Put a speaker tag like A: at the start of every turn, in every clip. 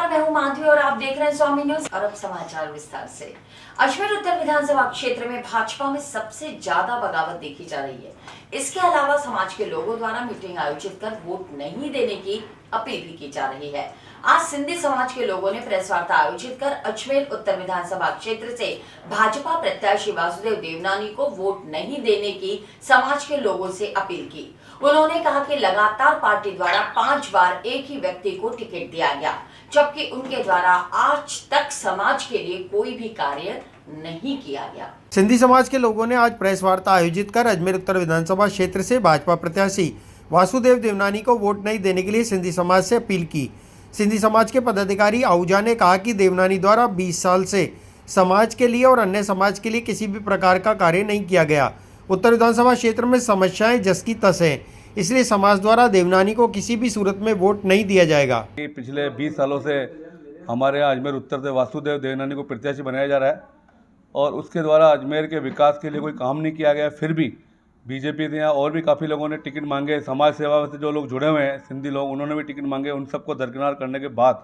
A: नमस्कार, मैं हूं माधवी और आप देख रहे हैं स्वामी न्यूज। और अब समाचार विस्तार से। अजमेर उत्तर विधानसभा क्षेत्र में भाजपा में सबसे ज्यादा बगावत देखी जा रही है। इसके अलावा समाज के लोगों द्वारा मीटिंग आयोजित कर वोट नहीं देने की अपील भी की जा रही है। आज सिंधी समाज के लोगों ने प्रेस वार्ता आयोजित कर अजमेर उत्तर विधानसभा क्षेत्र से भाजपा प्रत्याशी वासुदेव देवनानी को वोट नहीं देने की समाज के लोगों से अपील की। उन्होंने कहा कि लगातार पार्टी द्वारा 5 बार एक ही व्यक्ति को टिकट दिया गया, जबकि उनके द्वारा आज तक समाज के लिए कोई भी कार्य नहीं किया गया।
B: सिंधी समाज के लोगों ने आज प्रेस वार्ता आयोजित कर अजमेर उत्तर विधानसभा क्षेत्र से भाजपा प्रत्याशी वासुदेव देवनानी को वोट नहीं देने के लिए सिंधी समाज से अपील की। सिंधी समाज के पदाधिकारी आहूजा ने कहा कि देवनानी द्वारा 20 साल से समाज के लिए और अन्य समाज के लिए किसी भी प्रकार का कार्य नहीं किया गया। उत्तर विधानसभा क्षेत्र में समस्याएं जस की तस हैं, इसलिए समाज द्वारा देवनानी को किसी भी सूरत में वोट नहीं दिया जाएगा।
C: पिछले 20 सालों से हमारे यहाँ अजमेर उत्तर से वासुदेव देवनानी को प्रत्याशी बनाया जा रहा है और उसके द्वारा अजमेर के विकास के लिए कोई काम नहीं किया गया। फिर भी बीजेपी से यहाँ और भी काफ़ी लोगों ने टिकट मांगे, समाज सेवा से जो लोग जुड़े हुए हैं सिंधी लोग, उन्होंने भी टिकट मांगे। उन सबको दरकिनार करने के बाद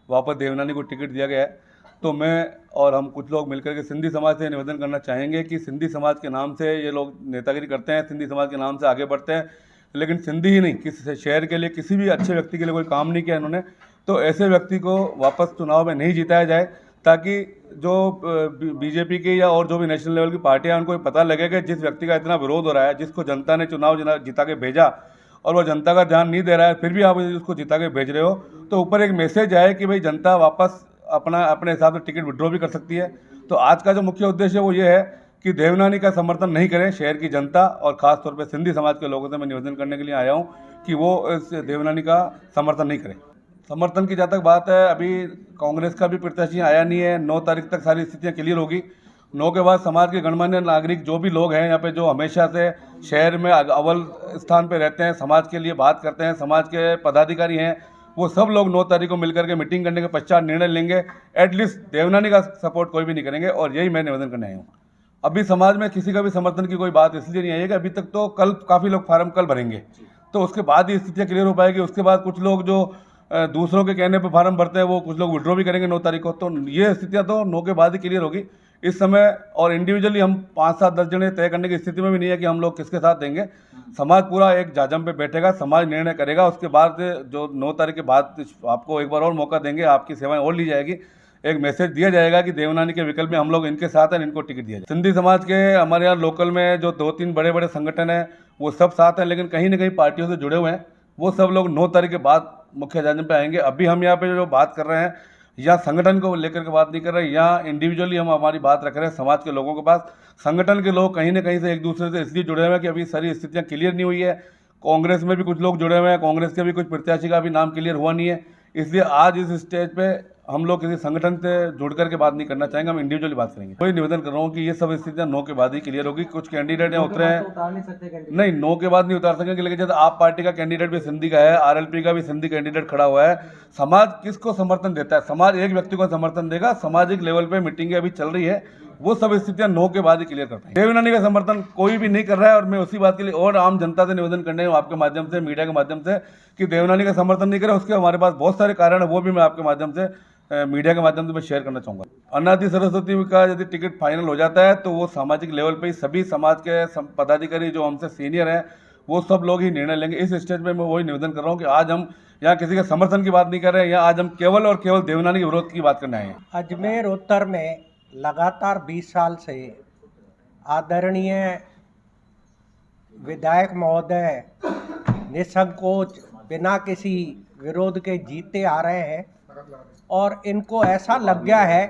C: वापस देवनानी को टिकट दिया गया है। तो मैं और हम कुछ लोग मिलकर के सिंधी समाज से निवेदन करना चाहेंगे कि सिंधी समाज के नाम से ये लोग नेतागिरी करते हैं, सिंधी समाज के नाम से आगे बढ़ते हैं, लेकिन सिंधी ही नहीं, किसी शहर के लिए, किसी भी अच्छे व्यक्ति के लिए कोई काम नहीं किया इन्होंने। तो ऐसे व्यक्ति को वापस चुनाव में नहीं जिताया जाए, ताकि जो बीजेपी की या और जो भी नेशनल लेवल की पार्टियां, उनको पता लगे कि जिस व्यक्ति का इतना विरोध हो रहा है, जिसको जनता ने चुनाव जिता के भेजा और वो जनता का ध्यान नहीं दे रहा है, फिर भी आप उसको जिता के भेज रहे हो, तो ऊपर एक मैसेज आए कि भाई जनता वापस अपने हिसाब से टिकट विड्रॉ भी कर सकती है। तो आज का जो मुख्य उद्देश्य है वो ये है कि देवनानी का समर्थन नहीं करें शहर की जनता, और ख़ास तौर पे सिंधी समाज के लोगों से मैं निवेदन करने के लिए आया हूँ कि वो इस देवनानी का समर्थन नहीं करें। समर्थन की जहाँ तक बात है, अभी कांग्रेस का भी प्रत्याशी आया नहीं है। 9 तारीख तक सारी स्थितियाँ क्लियर होगी। 9 के बाद समाज के गणमान्य नागरिक जो भी लोग हैं यहाँ पे, जो हमेशा से शहर में अव्वल स्थान पे रहते हैं, समाज के लिए बात करते हैं, समाज के पदाधिकारी हैं, वो सब लोग 9 तारीख को मिलकर के मीटिंग करने के पश्चात निर्णय लेंगे। एटलीस्ट देवनानी का सपोर्ट कोई भी नहीं करेंगे, और यही मैं निवेदन करने आया हूँ। अभी समाज में किसी का भी समर्थन की कोई बात इसलिए नहीं आई है कि अभी तक तो कल काफ़ी लोग फार्म कल भरेंगे, तो उसके बाद ही स्थितियाँ क्लियर हो पाएगी। उसके बाद कुछ लोग जो दूसरों के कहने पर फार्म भरते हैं, वो कुछ लोग विड्रॉ भी करेंगे 9 तारीख को। तो ये स्थितियाँ तो 9 के बाद ही क्लियर होगी। इस समय और इंडिविजुअली हम 5, 7, 10 जने तय करने की स्थिति में भी नहीं है कि हम लोग किसके साथ देंगे। समाज पूरा एक जाजम पे बैठेगा, समाज निर्णय करेगा। उसके बाद जो 9 तारीख के बाद आपको एक बार और मौका देंगे, आपकी सेवाएं और ली जाएगी, एक मैसेज दिया जाएगा कि देवनानी के विकल्प में हम लोग इनके साथ हैं, इनको टिकट दिया जाए। सिंधी समाज के हमारे यहाँ लोकल में जो 2-3 बड़े संगठन हैं वो सब साथ हैं, लेकिन कहीं ना कहीं पार्टियों से जुड़े हुए हैं। वो सब लोग 9 तारीख के बाद मुख्य जाजम पे आएंगे। अभी हम यहाँ पे जो बात कर रहे हैं, या संगठन को लेकर के बात नहीं कर रहे, या इंडिविजुअली हम हमारी बात रख रहे हैं समाज के लोगों के पास। संगठन के लोग कहीं ना कहीं से एक दूसरे से इसलिए जुड़े हुए हैं कि अभी सारी स्थितियाँ क्लियर नहीं हुई है। कांग्रेस में भी कुछ लोग जुड़े हुए हैं, कांग्रेस के भी कुछ प्रत्याशी का भी नाम क्लियर हुआ नहीं है। इसलिए आज इस स्टेज पे हम लोग किसी संगठन से जुड़ करके बात नहीं करना चाहेंगे, हम इंडिविजुअली बात करेंगे। कोई निवेदन कर रहा हूँ कि ये सब स्थितियाँ 9 के बाद ही क्लियर होगी। कुछ कैंडिडेट यहाँ उतरे हैं, नहीं 9 के बाद नहीं उतार सकेंगे, लेकिन जैसे आप पार्टी का कैंडिडेट भी सिंधी का है, आरएलपी का भी सिंधी कैंडिडेट खड़ा हुआ है। समाज किसको समर्थन देता है? समाज एक व्यक्ति को समर्थन देगा। सामाजिक लेवल पे मीटिंगें अभी चल रही है, वो सब स्थितियां 9 के बाद ही क्लियर करते हैं। देवनानी का समर्थन कोई भी नहीं कर रहा है, और मैं उसी बात के लिए और आम जनता से निवेदन करने हूँ आपके माध्यम से, मीडिया के माध्यम से, कि देवनानी का समर्थन नहीं करे। उसके हमारे पास बहुत सारे कारण है, वो भी मैं आपके माध्यम से, मीडिया के माध्यम से मैं शेयर करना चाहूँगा। अनादि सरस्वती का यदि टिकट फाइनल हो जाता है, तो वो सामाजिक लेवल पर ही सभी समाज के पदाधिकारी जो हमसे सीनियर हैं, वो सब लोग ही निर्णय लेंगे। इस स्टेज पे मैं वही निवेदन कर रहा हूँ कि आज हम यहाँ किसी के समर्थन की बात नहीं कर रहे हैं, यहाँ आज हम केवल और केवल देवनानी के विरोध की बात करने आए हैं।
D: अजमेर उत्तर में लगातार 20 साल से आदरणीय विधायक महोदय निसंकोच बिना किसी विरोध के जीते आ रहे हैं, और इनको ऐसा लग गया है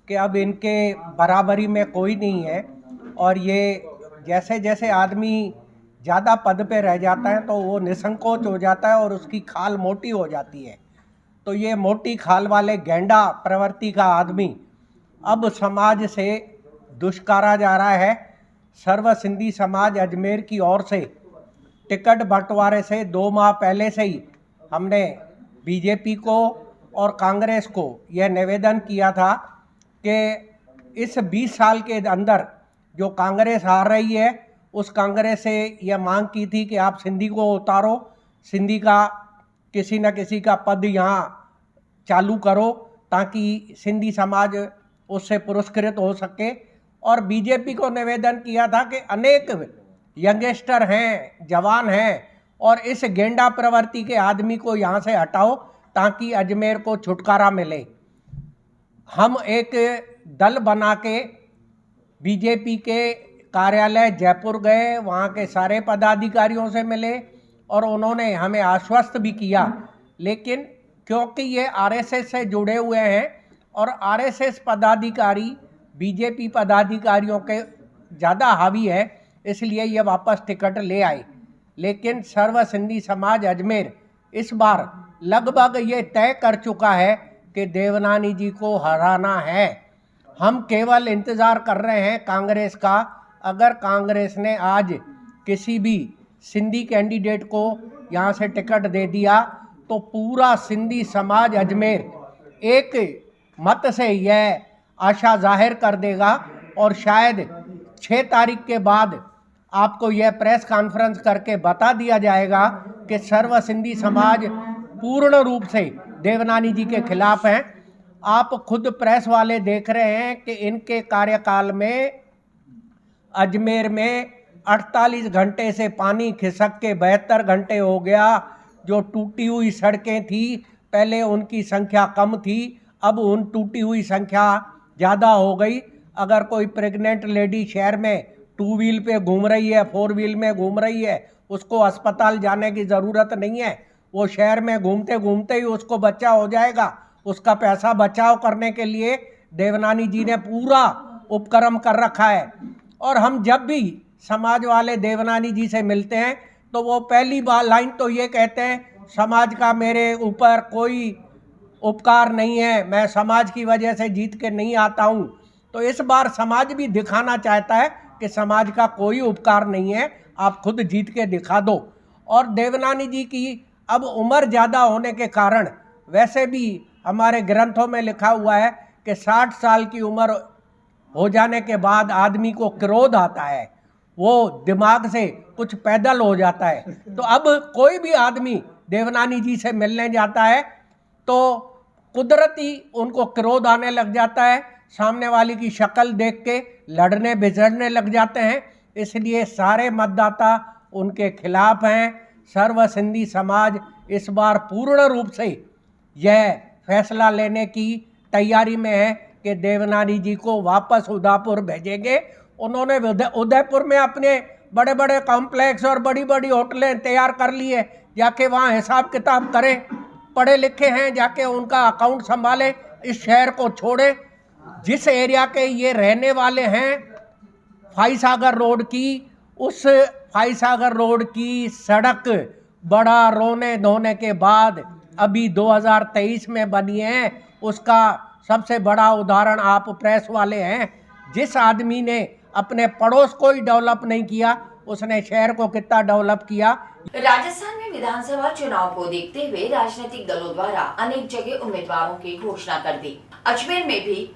D: कि अब इनके बराबरी में कोई नहीं है। और ये जैसे जैसे आदमी ज़्यादा पद पे रह जाता है तो वो निसंकोच हो जाता है और उसकी खाल मोटी हो जाती है। तो ये मोटी खाल वाले गेंडा प्रवृत्ति का आदमी अब समाज से दुष्कारा जा रहा है। सर्व सिंधी समाज अजमेर की ओर से टिकट बंटवारे से 2 माह पहले से ही हमने बीजेपी को और कांग्रेस को यह निवेदन किया था कि इस 20 साल के अंदर जो कांग्रेस हार रही है, उस कांग्रेस से यह मांग की थी कि आप सिंधी को उतारो, सिंधी का किसी न किसी का पद यहाँ चालू करो ताकि सिंधी समाज उससे पुरस्कृत हो सके। और बीजेपी को निवेदन किया था कि अनेक यंगस्टर हैं, जवान हैं, और इस गेंडा प्रवृत्ति के आदमी को यहाँ से हटाओ ताकि अजमेर को छुटकारा मिले। हम एक दल बना के बीजेपी के कार्यालय जयपुर गए, वहाँ के सारे पदाधिकारियों से मिले और उन्होंने हमें आश्वस्त भी किया, लेकिन क्योंकि ये आरएसएस से जुड़े हुए हैं और आरएसएस पदाधिकारी बीजेपी पदाधिकारियों के ज़्यादा हावी है, इसलिए ये वापस टिकट ले आए। लेकिन सर्व सिंधी समाज अजमेर इस बार लगभग ये तय कर चुका है कि देवनानी जी को हराना है। हम केवल इंतज़ार कर रहे हैं कांग्रेस का। अगर कांग्रेस ने आज किसी भी सिंधी कैंडिडेट को यहाँ से टिकट दे दिया तो पूरा सिंधी समाज अजमेर एक मत से यह आशा जाहिर कर देगा और शायद 6 तारीख के बाद आपको यह प्रेस कॉन्फ्रेंस करके बता दिया जाएगा कि सर्व सिंधी समाज पूर्ण रूप से देवनानी जी के खिलाफ हैं। आप खुद प्रेस वाले देख रहे हैं कि इनके कार्यकाल में अजमेर में 48 घंटे से पानी खिसक के 72 घंटे हो गया। जो टूटी हुई सड़कें थी पहले उनकी संख्या कम थी, अब उन टूटी हुई संख्या ज़्यादा हो गई। अगर कोई प्रेग्नेंट लेडी शहर में 2 व्हील पे घूम रही है, 4 व्हील में घूम रही है, उसको अस्पताल जाने की ज़रूरत नहीं है। वो शहर में घूमते घूमते ही उसको बच्चा हो जाएगा। उसका पैसा बचाव करने के लिए देवनानी जी ने पूरा उपक्रम कर रखा है। और हम जब भी समाज वाले देवनानी जी से मिलते हैं तो वो पहली बार लाइन तो ये कहते हैं, समाज का मेरे ऊपर कोई उपकार नहीं है, मैं समाज की वजह से जीत के नहीं आता हूँ। तो इस बार समाज भी दिखाना चाहता है कि समाज का कोई उपकार नहीं है, आप खुद जीत के दिखा दो। और देवनानी जी की अब उम्र ज़्यादा होने के कारण, वैसे भी हमारे ग्रंथों में लिखा हुआ है कि 60 साल की उम्र हो जाने के बाद आदमी को क्रोध आता है, वो दिमाग से कुछ पैदल हो जाता है। तो अब कोई भी आदमी देवनानी जी से मिलने जाता है तो कुदरती उनको क्रोध आने लग जाता है, सामने वाले की शक्ल देख के लड़ने भिड़ने लग जाते हैं। इसलिए सारे मतदाता उनके खिलाफ हैं। सर्व सिंधी समाज इस बार पूर्ण रूप से यह फैसला लेने की तैयारी में है कि देवनानी जी को वापस उदयपुर भेजेंगे। उन्होंने उदयपुर में अपने बड़े बड़े कॉम्प्लेक्स और बड़ी बड़ी होटलें तैयार कर ली है, जाके वहाँ हिसाब किताब करें। पढ़े लिखे हैं, जाके उनका अकाउंट संभालें, इस शहर को छोड़ें। जिस एरिया के ये रहने वाले हैं फाईसागर रोड की, उस फाईसागर रोड की सड़क बड़ा रोने धोने के बाद अभी 2023 में बनी है। उसका सबसे बड़ा उदाहरण आप प्रेस वाले हैं। जिस आदमी ने अपने पड़ोस को ही डेवलप नहीं किया, उसने शहर को कितना डेवलप किया।
A: राजस्थान में विधानसभा चुनाव को देखते हुए राजनीतिक दलों द्वारा अनेक जगह उम्मीदवारों की घोषणा कर दी। अजमेर में भी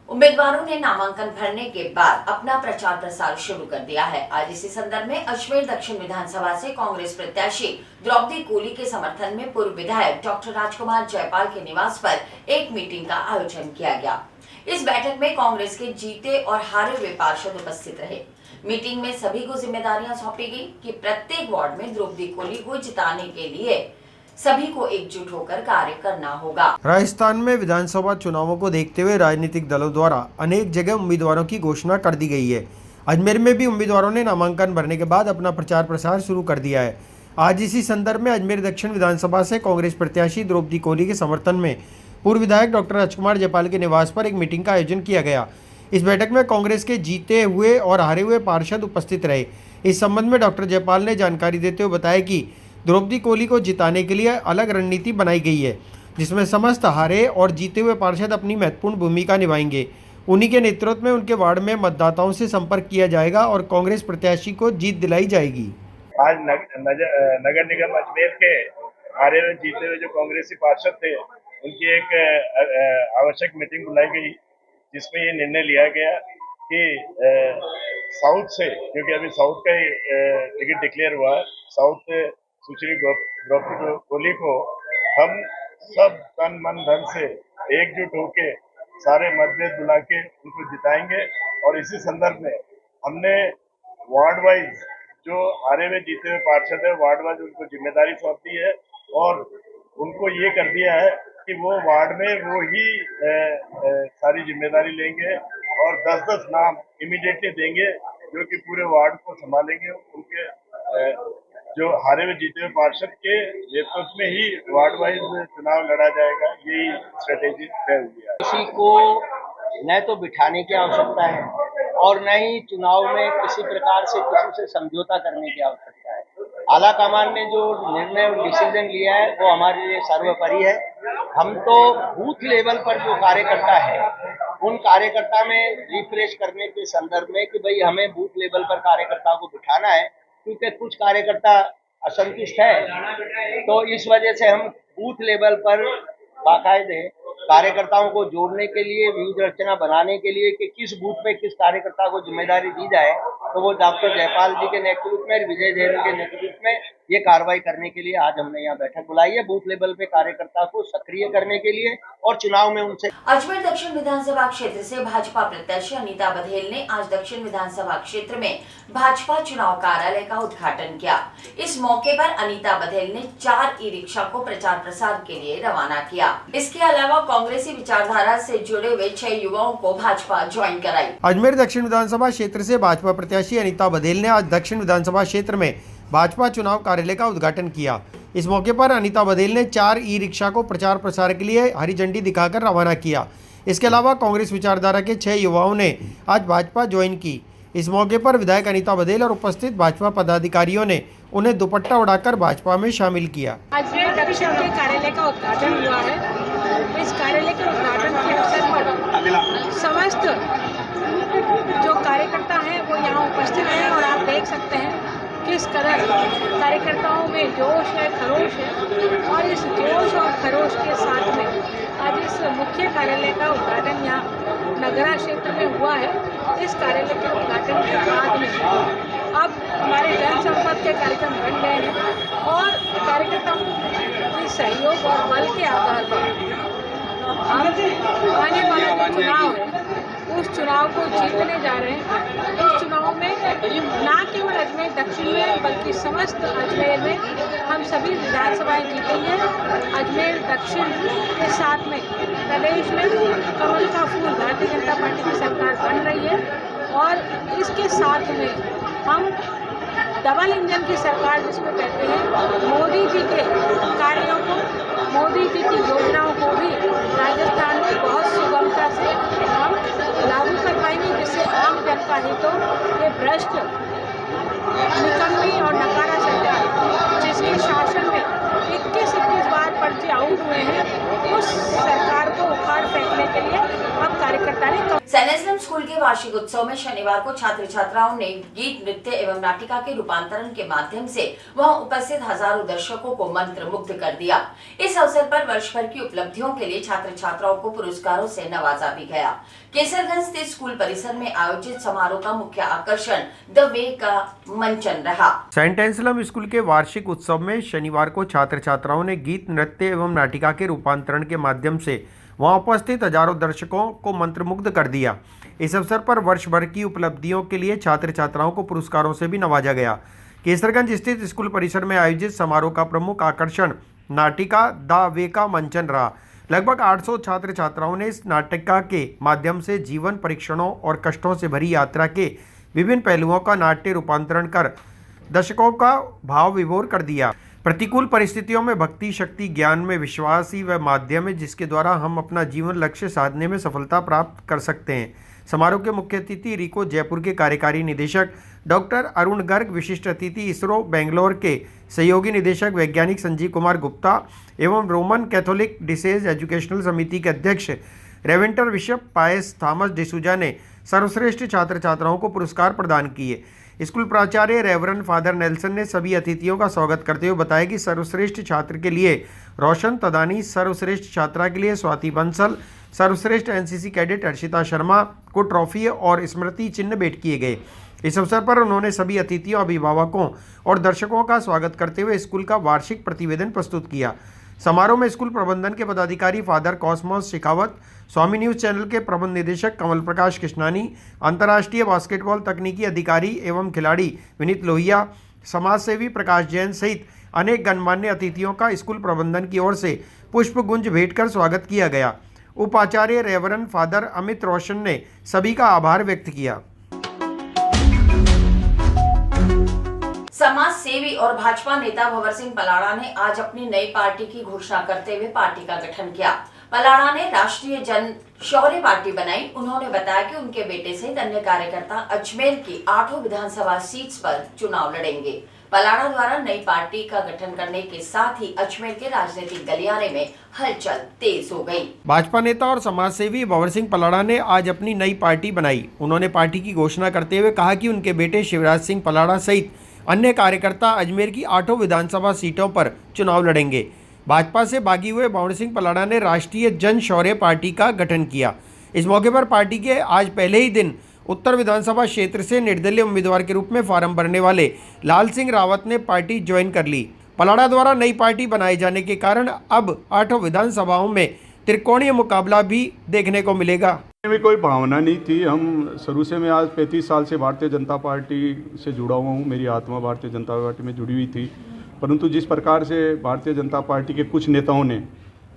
A: उम्मीदवारों ने नामांकन भरने के बाद अपना प्रचार प्रसार शुरू कर दिया है। आज इसी संदर्भ में अजमेर दक्षिण विधानसभा से कांग्रेस प्रत्याशी द्रौपदी कोली के समर्थन में पूर्व विधायक डॉक्टर राजकुमार जयपाल के निवास पर एक मीटिंग का आयोजन किया गया। इस बैठक में कांग्रेस के जीते और हारे हुए पार्षद उपस्थित रहे। मीटिंग में सभी को जिम्मेदारियां सौंपी गई कि प्रत्येक वार्ड में द्रौपदी कोली को जिताने के लिए सभी को एकजुट होकर कार्य करना होगा।
B: राजस्थान में विधानसभा चुनावों को देखते हुए राजनीतिक दलों द्वारा अनेक जगह उम्मीदवारों की घोषणा कर दी गई है। अजमेर में भी उम्मीदवारों ने नामांकन भरने के बाद अपना प्रचार प्रसार शुरू कर दिया है। आज इसी संदर्भ में अजमेर दक्षिण विधानसभा से कांग्रेस प्रत्याशी द्रौपदी कोली के समर्थन में पूर्व विधायक डॉक्टर राजकुमार जयपाल के निवास पर एक मीटिंग का आयोजन किया गया। इस बैठक में कांग्रेस के जीते हुए और हारे हुए पार्षद उपस्थित रहे। इस संबंध में डॉक्टर जयपाल ने जानकारी देते हुए बताया कि द्रौपदी कोली को जिताने के लिए अलग रणनीति बनाई गई है, जिसमें समस्त हारे और जीते हुए पार्षद अपनी महत्वपूर्ण भूमिका निभाएंगे। उन्हीं के नेतृत्व में उनके वार्ड में मतदाताओं से संपर्क किया जाएगा और कांग्रेस प्रत्याशी को जीत दिलाई जाएगी।
E: आज नगर निगम अजमेर के हारे हुए जीते हुए जो कांग्रेसी पार्षद थे, उनकी एक आवश्यक मीटिंग बुलाई गई, जिसमें ये निर्णय लिया गया कि साउथ से, क्योंकि अभी साउथ का ही टिकट डिक्लेयर हुआ है, साउथ सुश्री द्रौपदी कोली को हम सब तन मन धन से एकजुट होके सारे मतभेद बुला के उनको जिताएंगे। और इसी संदर्भ में हमने वार्ड वाइज जो हारे हुए जीते हुए पार्षद है, वार्ड वाइज उनको जिम्मेदारी सौंप दी है और उनको ये कर दिया है कि वो वार्ड में वो ही सारी जिम्मेदारी लेंगे और 10-10 नाम इमीडिएटली देंगे जो कि पूरे वार्ड को संभालेंगे। उनके जो हारे हुए जीते हुए पार्षद के नेतृत्व में ही वार्ड वाइज चुनाव लड़ा जाएगा। यही स्ट्रेटेजी तय हुई है।
D: किसी को न तो बिठाने की आवश्यकता है और न ही चुनाव में किसी प्रकार से किसी से समझौता करने की आवश्यकता है। आला कमान ने जो निर्णय और डिसीजन लिया है वो हमारे लिए सर्वोपरि है। हम तो बूथ लेवल पर जो कार्यकर्ता है उन कार्यकर्ता में रिफ्रेश करने के संदर्भ में कि भाई हमें बूथ लेवल पर कार्यकर्ता को बिठाना है, क्योंकि कुछ कार्यकर्ता असंतुष्ट है, तो इस वजह से हम बूथ लेवल पर बाकायदे कार्यकर्ताओं को जोड़ने के लिए, व्यूह रचना बनाने के लिए कि किस बूथ में किस कार्यकर्ता को जिम्मेदारी दी जाए, तो वो डॉक्टर जयपाल जी के नेतृत्व में, विजय जैन के नेतृत्व में ये कार्रवाई करने के लिए आज हमने यहाँ बैठक बुलाई है, बूथ लेवल पे कार्यकर्ता को सक्रिय करने के लिए और चुनाव में उनसे।
A: अजमेर दक्षिण विधानसभा क्षेत्र से भाजपा प्रत्याशी अनीता बघेल ने आज दक्षिण विधानसभा क्षेत्र में भाजपा चुनाव कार्यालय का उद्घाटन किया। इस मौके पर अनीता बघेल ने 4 ई-रिक्शा को प्रचार प्रसार के लिए रवाना किया। इसके अलावा कांग्रेसी विचारधारा से जुड़े हुए 6 युवाओं को भाजपा ज्वाइन कराई।
B: अजमेर दक्षिण विधानसभा क्षेत्र से भाजपा प्रत्याशी अनीता बघेल ने आज दक्षिण विधानसभा क्षेत्र में भाजपा चुनाव कार्यालय का उद्घाटन किया। इस मौके पर अनीता बघेल ने 4 ई-रिक्शा को प्रचार प्रसार के लिए हरी झंडी दिखाकर रवाना किया। इसके अलावा कांग्रेस विचारधारा के 6 युवाओं ने आज भाजपा ज्वाइन की। इस मौके पर विधायक अनीता बघेल और उपस्थित भाजपा पदाधिकारियों ने उन्हें दुपट्टा उड़ाकर भाजपा में शामिल किया।
F: आज दक्षिण के कार्यालय का उद्घाटन हुआ है। इस कार्यालय के उद्घाटन के अवसर पर समस्त जो कार्यकर्ता हैं वो यहाँ उपस्थित हैं और आप देख सकते हैं किस कदर कार्यकर्ताओं में जोश है, खरोश है और इस जोश और खरोश के साथ में आज इस मुख्य कार्यालय का उद्घाटन यहाँ नगरा क्षेत्र में हुआ है। इस कार्यालय के उद्घाटन के बाद में अब हमारे जनसंपर्क के कार्यक्रम बन गए हैं और कार्यकर्ताओं के सहयोग और बल के आधार पर हम आने वाला जो चुनाव है उस चुनाव को जीतने जा रहे हैं। इस चुनाव में न केवल अजमेर दक्षिण में बल्कि समस्त अजमेर में हम सभी विधानसभाएं जीतेंगे। अजमेर दक्षिण के साथ में प्रदेश में कमल का फूल भारतीय जनता पार्टी की सरकार बन रही है और इसके साथ में हम डबल इंजन की सरकार जिसको कहते हैं, मोदी जी के कार्यों को, मोदी जी की योजनाओं को भी राजस्थान में बहुत सुगमता से हम लागू कर पाएंगे, जिससे आम जनता हितों ये भ्रष्ट, निकम्मी और नकारा सरकार जिसके शासन में 21 बार पर्चे आउट हुए हैं, उस सरकार को उखाड़ फेंकने के लिए अब कार्यकर्ता ने
A: सैनेस्लम स्कूल के वार्षिक उत्सव में शनिवार को छात्र छात्राओं ने गीत, नृत्य एवं नाटिका के रूपांतरण के माध्यम से वहां उपस्थित हजारों दर्शकों को मंत्रमुग्ध कर दिया। इस अवसर पर वर्ष भर की उपलब्धियों के लिए छात्र छात्राओं को पुरस्कारों से नवाजा भी गया। केसरगंज स्थित स्कूल परिसर में आयोजित समारोह का मुख्य आकर्षण द वे का मंचन रहा।
B: सेंट एंसलम स्कूल के वार्षिक उत्सव में शनिवार को छात्र छात्राओं ने गीत, नृत्य एवं नाटिका के रूपांतरण के माध्यम से वहां उपस्थित हजारों दर्शकों को मंत्रमुग्ध कर दिया। इस अवसर पर वर्ष भर की उपलब्धियों के लिए छात्र छात्राओं को पुरस्कारों से भी नवाजा गया। केसरगंज स्थित स्कूल परिसर में आयोजित समारोह का प्रमुख आकर्षण नाटिका द वे का मंचन रहा। लगभग 800 छात्र छात्राओं ने इस नाटिका के माध्यम से जीवन परीक्षणों और कष्टों से भरी यात्रा के विभिन्न पहलुओं का नाट्य रूपांतरण कर दर्शकों का भाव विभोर कर दिया। प्रतिकूल परिस्थितियों में भक्ति, शक्ति, ज्ञान में विश्वास ही वह माध्यम है जिसके द्वारा हम अपना जीवन लक्ष्य साधने में सफलता प्राप्त कर सकते हैं। समारोह के मुख्य अतिथि रिको जयपुर के कार्यकारी निदेशक डॉक्टर अरुण गर्ग, विशिष्ट अतिथि इसरो बेंगलोर के सहयोगी निदेशक वैज्ञानिक संजीव कुमार गुप्ता एवं रोमन कैथोलिक डिसेज एजुकेशनल समिति के अध्यक्ष रेवेंटर बिशप पायस थॉमस डिसूजा ने सर्वश्रेष्ठ छात्र छात्राओं को पुरस्कार प्रदान किए। स्कूल प्राचार्य रेवरेंड फादर नेल्सन ने सभी अतिथियों का स्वागत करते हुए बताया कि सर्वश्रेष्ठ छात्र के लिए रोशन तदानी, सर्वश्रेष्ठ छात्रा के लिए स्वाति बंसल, सर्वश्रेष्ठ एनसीसी कैडेट अर्शिता शर्मा को ट्रॉफी और स्मृति चिन्ह भेंट किए गए। इस अवसर पर उन्होंने सभी अतिथियों, अभिभावकों और दर्शकों का स्वागत करते हुए स्कूल का वार्षिक प्रतिवेदन प्रस्तुत किया। समारोह में स्कूल प्रबंधन के पदाधिकारी फादर कॉस्मोस शेखावत, स्वामी न्यूज़ चैनल के प्रबंध निदेशक कमल प्रकाश कृष्णानी, अंतर्राष्ट्रीय बास्केटबॉल तकनीकी अधिकारी एवं खिलाड़ी विनीत लोहिया, समाज सेवी प्रकाश जैन सहित अनेक गणमान्य अतिथियों का स्कूल प्रबंधन की ओर से पुष्प गुंज भेंट कर स्वागत किया गया। उपाचार्य रेवरन फादर अमित रोशन ने सभी का आभार व्यक्त किया।
A: समाज सेवी और भाजपा नेता भंवर सिंह पलाड़ा ने आज अपनी नई पार्टी की घोषणा करते हुए पार्टी का गठन किया। पलाड़ा ने राष्ट्रीय जन शौर्य पार्टी बनाई। उन्होंने बताया कि उनके बेटे सहित अन्य कार्यकर्ता अजमेर की 8 विधानसभा सीट्स पर चुनाव लड़ेंगे। पलाड़ा द्वारा नई पार्टी का गठन करने के साथ ही अजमेर के राजनीतिक गलियारे में हलचल तेज हो गई।
B: भाजपा नेता और समाज सेवी भंवर सिंह पलाड़ा ने आज अपनी नई पार्टी बनाई। उन्होंने पार्टी की घोषणा करते हुए कहा कि उनके बेटे शिवराज सिंह पलाड़ा सहित अन्य कार्यकर्ता अजमेर की 8 विधानसभा सीटों पर चुनाव लड़ेंगे। भाजपा से बागी हुए भंवर सिंह पलाड़ा ने राष्ट्रीय जन शौर्य पार्टी का गठन किया। इस मौके पर पार्टी के आज पहले ही दिन उत्तर विधानसभा क्षेत्र से निर्दलीय उम्मीदवार के रूप में फार्म भरने वाले लाल सिंह रावत ने पार्टी ज्वाइन कर ली। पलाड़ा द्वारा नई पार्टी बनाए जाने के कारण अब 8 विधानसभाओं में त्रिकोणीय मुकाबला भी देखने को मिलेगा।
G: में कोई भावना नहीं थी। हम शुरू से मैं आज 35 साल से भारतीय जनता पार्टी से जुड़ा हुआ हूँ। मेरी आत्मा भारतीय जनता पार्टी में जुड़ी हुई थी, परंतु जिस प्रकार से भारतीय जनता पार्टी के कुछ नेताओं ने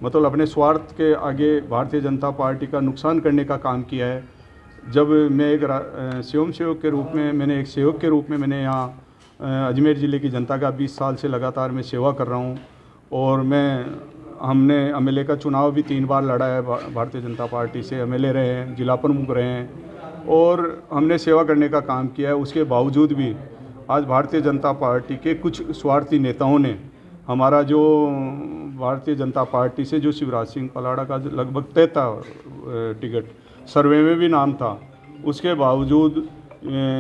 G: मतलब अपने स्वार्थ के आगे भारतीय जनता पार्टी का नुकसान करने का काम किया है। जब मैं एक स्वयं सेवक के रूप में मैंने यहाँ अजमेर ज़िले की जनता का 20 साल से लगातार मैं सेवा कर रहा हूँ और हमने एमएलए का चुनाव भी 3 बार लड़ा है। भारतीय जनता पार्टी से एमएलए रहे हैं, जिला प्रमुख रहे हैं और हमने सेवा करने का काम किया है। उसके बावजूद भी आज भारतीय जनता पार्टी के कुछ स्वार्थी नेताओं ने हमारा जो भारतीय जनता पार्टी से जो शिवराज सिंह पलाड़ा का लगभग तय था टिकट, सर्वे में भी नाम था, उसके बावजूद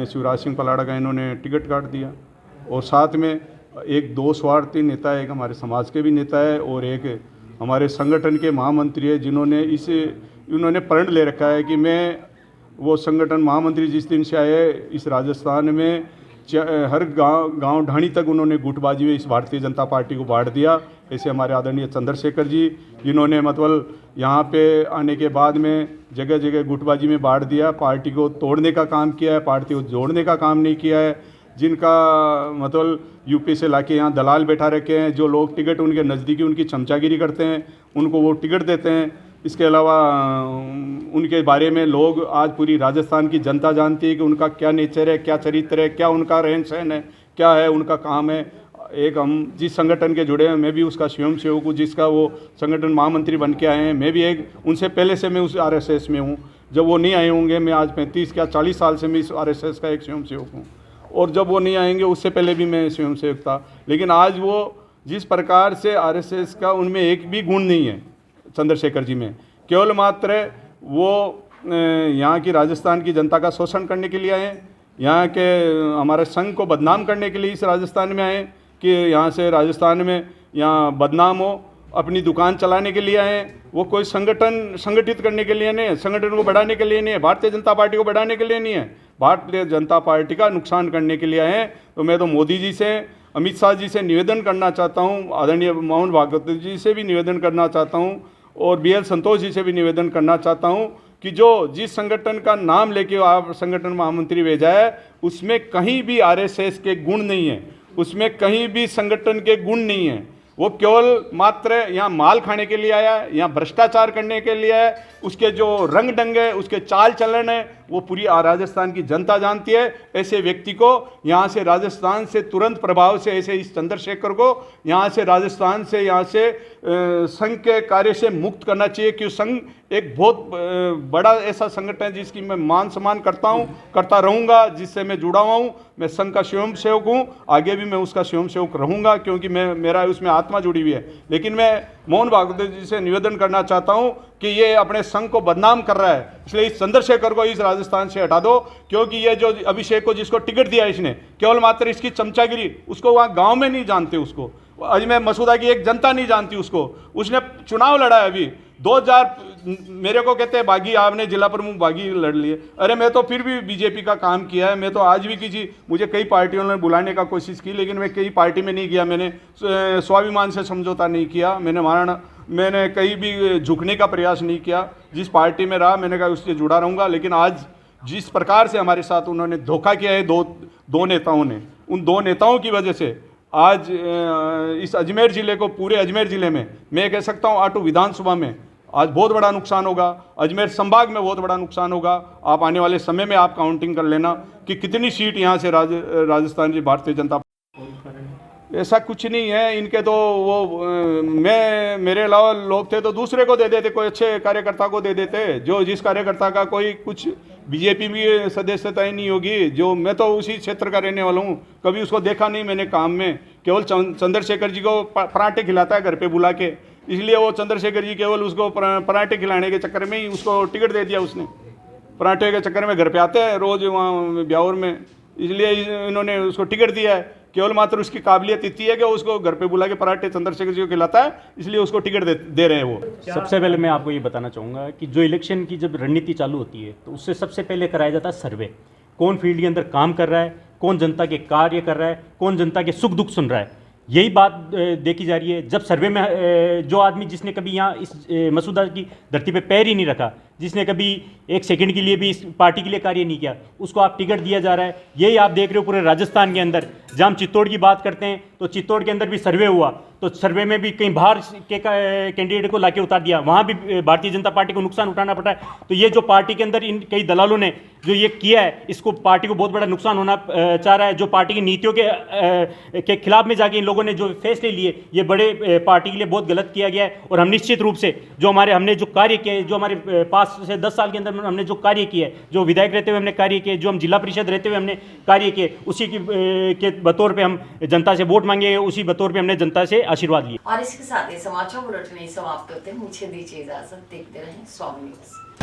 G: शिवराज सिंह पलाड़ा का इन्होंने टिकट काट दिया। और साथ में एक 2 स्वार्थी नेता है, एक हमारे समाज के भी नेता है और एक हमारे संगठन के महामंत्री है, इन्होंने प्रण ले रखा है कि मैं वो संगठन महामंत्री जिस दिन से आए इस राजस्थान में हर गांव ढाणी तक उन्होंने गुटबाजी में इस भारतीय जनता पार्टी को बांट दिया। ऐसे हमारे आदरणीय चंद्रशेखर जी, जिन्होंने मतलब यहाँ पे आने के बाद में जगह जगह गुटबाजी में बांट दिया, पार्टी को तोड़ने का काम किया है, पार्टी को जोड़ने का काम नहीं किया है। जिनका मतलब यूपी से लाके यहाँ दलाल बैठा रखे हैं, जो लोग टिकट उनके नज़दीकी उनकी चमचागिरी करते हैं, उनको वो टिकट देते हैं। इसके अलावा उनके बारे में लोग आज पूरी राजस्थान की जनता जानती है कि उनका क्या नेचर है, क्या चरित्र है, क्या उनका रहन सहन है, क्या है उनका काम है। एक हम जिस संगठन के जुड़े हैं, मैं भी उसका स्वयं सेवक हूँ, जिसका वो संगठन महामंत्री बन के आए हैं। मैं भी एक उनसे पहले से मैं उस आरएसएस में हूँ। जब वो नहीं आए होंगे, मैं आज 35 या 40 साल से मैं इस आरएसएस का एक स्वयं सेवक हूँ और जब वो नहीं आएंगे उससे पहले भी मैं स्वयं सेवक था। लेकिन आज वो जिस प्रकार से आरएसएस का उनमें एक भी गुण नहीं है चंद्रशेखर जी में, केवल मात्र वो यहाँ की राजस्थान की जनता का शोषण करने के लिए आए, यहाँ के हमारे संघ को बदनाम करने के लिए इस राजस्थान में आए कि यहाँ से राजस्थान में यहाँ बदनाम हो, अपनी दुकान चलाने के लिए आए। वो कोई संगठन संगठित करने के लिए नहीं है, संगठन को बढ़ाने के लिए नहीं है, भारतीय जनता पार्टी को बढ़ाने के लिए नहीं है, भारतीय जनता पार्टी का नुकसान करने के लिए आए हैं। तो मैं तो मोदी जी से, अमित शाह जी से निवेदन करना चाहता हूँ, आदरणीय मोहन भागवत जी से भी निवेदन करना चाहता हूँ और BL संतोष जी से भी निवेदन करना चाहता हूँ कि जो जिस संगठन का नाम लेके आप संगठन महामंत्री भेजा है, उसमें कहीं भी RSS के गुण नहीं है, उसमें कहीं भी संगठन के गुण नहीं है। वो केवल मात्र यहाँ माल खाने के लिए आया है, यहाँ भ्रष्टाचार करने के लिए है। उसके जो रंग ढंग है, उसके चाल चलन है, वो पूरी राजस्थान की जनता जानती है। ऐसे व्यक्ति को यहाँ से राजस्थान से तुरंत प्रभाव से, ऐसे इस चंद्रशेखर को यहाँ से राजस्थान से, यहाँ से संघ के कार्य से मुक्त करना चाहिए। क्योंकि संघ एक बहुत बड़ा ऐसा संगठन है जिसकी मैं मान सम्मान करता हूँ, करता रहूँगा, जिससे मैं जुड़ा हुआ हूँ। मैं संघ का स्वयं सेवक हूँ, आगे भी मैं उसका स्वयं सेवक रहूँगा, क्योंकि मेरा उसमें आत्मा जुड़ी हुई है। लेकिन मैं मोहन भागवत जी से निवेदन करना चाहता हूँ कि ये अपने संघ को बदनाम कर रहा है, इसलिए इस चंद्रशेखर को इस राजस्थान से हटा दो। क्योंकि ये जो अभिषेक को जिसको टिकट दिया इसने, केवल मात्र इसकी चमचागिरी, उसको वहाँ गाँव में नहीं जानते, उसको अजमेर मसूदा की एक जनता नहीं जानती उसको। उसने चुनाव लड़ा है, अभी मेरे को कहते हैं बागी, आपने जिला प्रमुख बागी लड़ लिए। अरे मैं तो फिर भी बीजेपी का काम किया है, मैं तो आज भी किसी, मुझे कई पार्टियों ने बुलाने का कोशिश की, लेकिन मैं कई पार्टी में नहीं गया। मैंने स्वाभिमान से समझौता नहीं किया, मैंने कहीं भी झुकने का प्रयास नहीं किया। जिस पार्टी में रहा मैंने कहा उससे जुड़ा रहूँगा। लेकिन आज जिस प्रकार से हमारे साथ उन्होंने धोखा किया है दो नेताओं ने, उन दो नेताओं की वजह से आज इस अजमेर ज़िले को, पूरे अजमेर ज़िले में, मैं कह सकता हूँ आटू विधानसभा में आज बहुत बड़ा नुकसान होगा, अजमेर संभाग में बहुत बड़ा नुकसान होगा। आप आने वाले समय में आप काउंटिंग कर लेना कि कितनी सीट यहाँ से राजस्थान की भारतीय जनता। ऐसा कुछ नहीं है इनके, तो वो मेरे अलावा लोग थे तो दूसरे को दे देते, कोई अच्छे कार्यकर्ता को दे देते। जो जिस कार्यकर्ता का कोई कुछ बीजेपी में सदस्यता ही नहीं होगी, जो मैं तो उसी क्षेत्र का रहने वाला हूँ, कभी उसको देखा नहीं मैंने काम में। केवल चंद्रशेखर जी को पराठे खिलाता है घर पे बुला के, इसलिए वो चंद्रशेखर जी केवल उसको पराठे खिलाने के चक्कर में ही उसको टिकट दे दिया उसने। पराठे के चक्कर में घर पे आते हैं रोज़ वहाँ ब्यावर में, इसलिए इन्होंने उसको टिकट दिया है। केवल मात्र उसकी काबिलियत इतनी है कि उसको घर पे बुला के पराठे चंद्रशेखर जी को खिलाता है, इसलिए उसको टिकट दे रहे हैं वो।
H: सबसे पहले मैं आपको ये बताना चाहूँगा कि जो इलेक्शन की जब रणनीति चालू होती है तो उससे सबसे पहले कराया जाता है सर्वे। कौन फील्ड के अंदर काम कर रहा है, कौन जनता के कार्य कर रहा है, कौन जनता के सुख दुख सुन रहा है, यही बात देखी जा रही है। जब सर्वे में जो आदमी जिसने कभी यहाँ इस मसूदा की धरती पे पैर ही नहीं रखा, जिसने कभी एक सेकंड के लिए भी इस पार्टी के लिए कार्य नहीं किया, उसको आप टिकट दिया जा रहा है। यही आप देख रहे हो पूरे राजस्थान के अंदर। जहाँ हम चित्तौड़ की बात करते हैं तो चित्तौड़ के अंदर भी सर्वे हुआ, तो सर्वे में भी कहीं बाहर के कैंडिडेट को लाके उतार दिया, वहाँ भी भारतीय जनता पार्टी को नुकसान उठाना पड़ा है। तो ये जो पार्टी के अंदर इन कई दलालों ने जो ये किया है, इसको पार्टी को बहुत बड़ा नुकसान होना चाह रहा है। जो पार्टी की नीतियों के खिलाफ में जाके इन लोगों ने जो फैसले लिए, ये बड़े पार्टी के लिए बहुत गलत किया गया है। और हम निश्चित रूप से जो हमने जो कार्य किए, जो हमारे 5 से 10 साल के अंदर हमने जो कार्य किया है, जो विधायक रहते हुए हमने कार्य किए, जो हम जिला परिषद रहते हुए हमने कार्य किए, उसी के बतौर पे हम जनता से वोट मांगे, उसी बतौर पे हमने जनता से आशीर्वाद लिए।
A: और इसके साथ ही समाचार बुलेटिन समाप्त होते हैं। मुझे दीजिए इजाजत, देखते रहें स्वामी न्यूज।